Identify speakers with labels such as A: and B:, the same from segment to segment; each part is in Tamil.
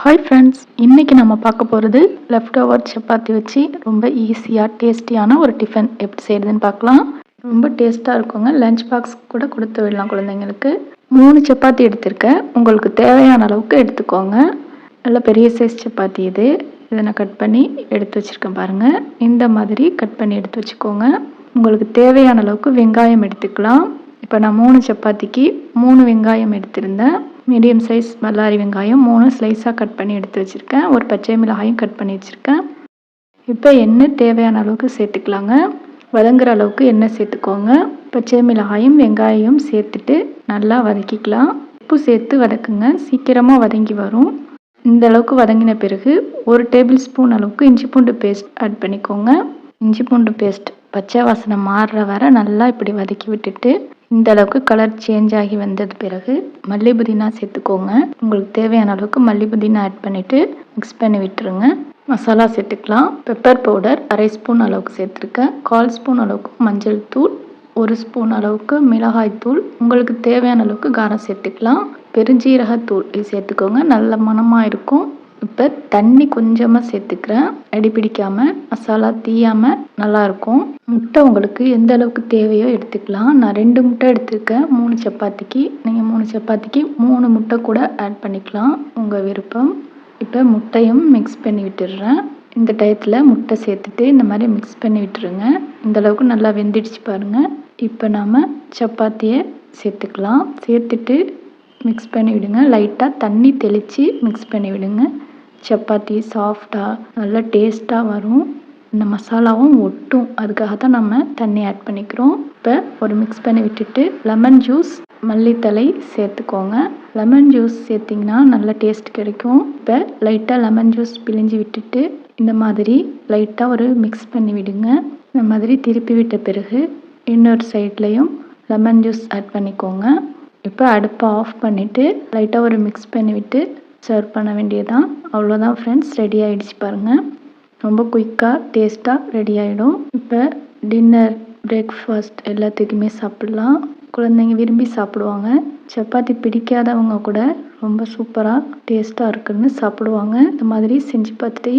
A: ஹாய் ஃப்ரெண்ட்ஸ், இன்னைக்கு நம்ம பார்க்க போகிறது லெஃப்ட் ஓவர் சப்பாத்தி வச்சு ரொம்ப ஈஸியாக டேஸ்டியான ஒரு டிஃபன் எப்படி செய்கிறதுன்னு பார்க்கலாம். ரொம்ப டேஸ்ட்டாக இருக்குங்க. லஞ்ச் பாக்ஸ் கூட கொடுத்து விடலாம் குழந்தைங்களுக்கு. 3 சப்பாத்தி எடுத்திருக்கேன். உங்களுக்கு தேவையான அளவுக்கு எடுத்துக்கோங்க. நல்ல பெரிய சைஸ் சப்பாத்தி இது. இதை நான் கட் பண்ணி எடுத்து வச்சுருக்கேன் பாருங்கள். இந்த மாதிரி கட் பண்ணி எடுத்து வச்சுக்கோங்க. உங்களுக்கு தேவையான அளவுக்கு வெங்காயம் எடுத்துக்கலாம். இப்போ நான் 3 சப்பாத்திக்கு 3 வெங்காயம் எடுத்திருந்தேன். மீடியம் சைஸ் பல்லாரி வெங்காயம் 3 ஸ்லைஸாக கட் பண்ணி எடுத்து வச்சுருக்கேன். ஒரு பச்சை மிளகாயும் கட் பண்ணி வச்சுருக்கேன். இப்போ எண்ணெய் தேவையான அளவுக்கு சேர்த்துக்கலாங்க. வதங்குற அளவுக்கு எண்ணெய் சேர்த்துக்கோங்க. பச்சை மிளகாயும் வெங்காயம் சேர்த்துட்டு நல்லா வதக்கிக்கலாம். உப்பு சேர்த்து வதக்குங்க. சீக்கிரமாக வதங்கி வரும். இந்த அளவுக்கு வதங்கின பிறகு 1 டேபிள் ஸ்பூன் அளவுக்கு இஞ்சி பூண்டு பேஸ்ட் ஆட் பண்ணிக்கோங்க. இஞ்சி பூண்டு பேஸ்ட் பச்சை வாசனை மாறுற வரை நல்லா இப்படி வதக்கி விட்டுட்டு இந்த அளவுக்கு கலர் சேஞ்ச் ஆகி வந்தது பிறகு மல்லி புதினா சேர்த்துக்கோங்க. உங்களுக்கு தேவையான அளவுக்கு மல்லி புதினா ஆட் பண்ணிவிட்டு மிக்ஸ் பண்ணி விட்டுருங்க. மசாலா சேர்த்துக்கலாம். பெப்பர் பவுடர் 1/2 ஸ்பூன் அளவுக்கு சேர்த்துருக்கேன். 1/4 ஸ்பூன் அளவுக்கு மஞ்சள் தூள், 1 ஸ்பூன் அளவுக்கு மிளகாய் தூள், உங்களுக்கு தேவையான அளவுக்கு காரம் சேர்த்துக்கலாம். பெருஞ்சீரகத்தூள் இது சேர்த்துக்கோங்க. நல்ல மணமாக இருக்கும். இப்போ தண்ணி கொஞ்சமாக சேர்த்துக்கிறேன். அடி பிடிக்காமல் மசாலா தீயாமல் நல்லாயிருக்கும். முட்டை உங்களுக்கு எந்த அளவுக்கு தேவையோ எடுத்துக்கலாம். நான் 2 முட்டை எடுத்துருக்கேன் 3 சப்பாத்திக்கு. நீங்கள் 3 சப்பாத்திக்கு 3 முட்டை கூட ஆட் பண்ணிக்கலாம், உங்கள் விருப்பம். இப்போ முட்டையும் மிக்ஸ் பண்ணி விட்டுடுறேன். இந்த டயத்தில் முட்டை சேர்த்துட்டு இந்த மாதிரி மிக்ஸ் பண்ணி விட்டுருங்க. இந்தளவுக்கு நல்லா வெந்துடுச்சு பாருங்கள். இப்போ நாம் சப்பாத்தியை சேர்த்துக்கலாம். சேர்த்துட்டு மிக்ஸ் பண்ணி விடுங்க. லைட்டாக தண்ணி தெளித்து மிக்ஸ் பண்ணி விடுங்க. சப்பாத்தி சாஃப்டாக நல்லா டேஸ்ட்டாக வரும். இந்த மசாலாவும் ஒட்டும், அதுக்காக தான் நம்ம தண்ணி ஆட் பண்ணிக்கிறோம். இப்போ ஒரு மிக்ஸ் பண்ணி விட்டுட்டு லெமன் ஜூஸ், மல்லித்தழை சேர்த்துக்கோங்க. லெமன் ஜூஸ் சேர்த்திங்கன்னா நல்ல டேஸ்ட் கிடைக்கும். இப்போ லைட்டாக லெமன் ஜூஸ் பிழிஞ்சு விட்டுட்டு இந்த மாதிரி லைட்டாக ஒரு மிக்ஸ் பண்ணி விடுங்க. இந்த மாதிரி திருப்பி விட்ட பிறகு இன்னொரு சைட்லேயும் லெமன் ஜூஸ் ஆட் பண்ணிக்கோங்க. இப்போ அடுப்பை ஆஃப் பண்ணிவிட்டு லைட்டாக ஒரு மிக்ஸ் பண்ணி விட்டு சர்வ் பண்ண வேண்டியதான். அவ்வளோதான் ஃப்ரெண்ட்ஸ், ரெடி ஆகிடுச்சு பாருங்கள். ரொம்ப குயிக்காக டேஸ்ட்டாக ரெடி ஆகிடும். இப்போ டின்னர், பிரேக்ஃபாஸ்ட் எல்லாத்துக்குமே சாப்பிட்லாம். குழந்தைங்க விரும்பி சாப்பிடுவாங்க. சப்பாத்தி பிடிக்காதவங்க கூட ரொம்ப சூப்பராக டேஸ்ட்டாக இருக்குன்னு சாப்பிடுவாங்க. இந்த மாதிரி செஞ்சு பார்த்துட்டு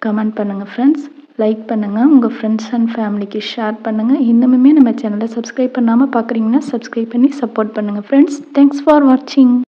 A: கமெண்ட் பண்ணுங்கள் ஃப்ரெண்ட்ஸ். லைக் பண்ணுங்கள். உங்கள் ஃப்ரெண்ட்ஸ் அண்ட் ஃபேமிலிக்கு ஷேர் பண்ணுங்கள். இன்னுமே நம்ம சேனலை சப்ஸ்கிரைப் பண்ணாமல் பார்க்குறீங்கன்னா சப்ஸ்கிரைப் பண்ணி சப்போர்ட் பண்ணுங்கள் ஃப்ரெண்ட்ஸ். தேங்க்ஸ் ஃபார் வாட்சிங்.